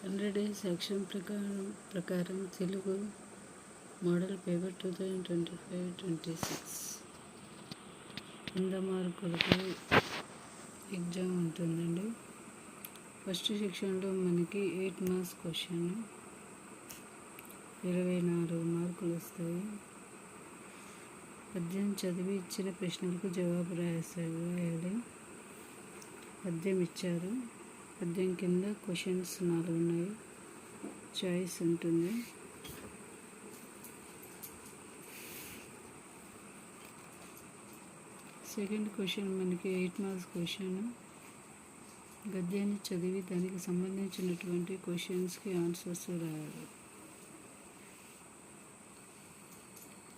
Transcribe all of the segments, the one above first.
100 days action ప్రకారం Telugu model paper 2025-26 100 మార్కులకు exam ఉంటుందండి. ఫస్ట్ సెక్షన్లో మనకి 8 మార్క్స్ క్వశ్చన్ 24 మార్కులు వస్తాయి. పద్యం చదివి ఇచ్చిన ప్రశ్నలకు జవాబు రాయాలి. పద్యం ఇచ్చారు, పద్యం కింద క్వశ్చన్స్ 4 ఉన్నాయి, చాయిస్ ఉంటుంది. సెకండ్ క్వశ్చన్ మనకి 8 మార్క్స్ క్వశ్చన్, గద్యాన్ని చదివి దానికి సంబంధించినటువంటి క్వశ్చన్స్కి ఆన్సర్స్ రాయాలి.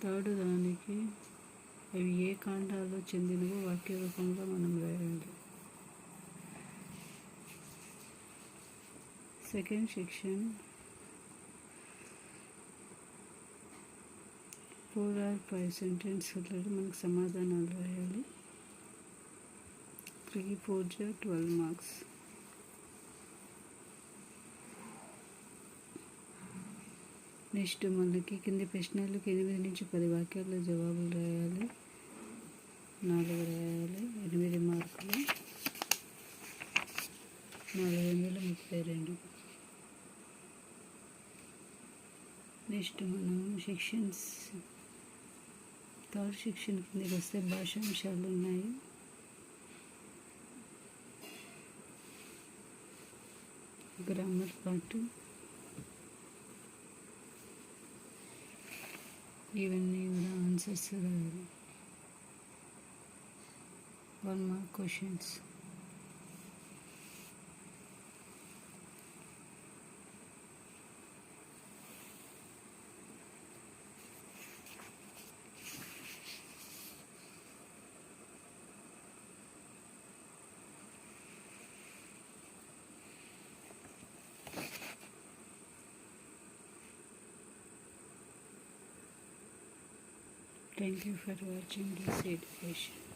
థర్డ్ దానికి అవి ఏ కాండాల్లో చెందినవో వాక్య రూపంలో మనం రాయాలి. సెకండ్ సెక్షన్ 4 or 5 సెంటెన్స్లలో మనకు సమాధానాలు రాయాలి. 3, 4 12 మార్క్స్. నెక్స్ట్ మనకి కింది ప్రశ్నలకు 8 నుంచి 10 వాక్యాల్లో జవాబులు రాయాలి. 4 రాయాలి. 8 మార్కులు, 432. నెక్స్ట్ మనం సెక్షన్స్ థర్డ్ సెక్షన్ కిందకి వస్తే భాషాంశాలు ఉన్నాయి. గ్రామర్ పార్ట్, ఇవన్నీ కూడా ఆన్సర్స్ రాయాలి. 1 mark questions. Thank you for watching this education.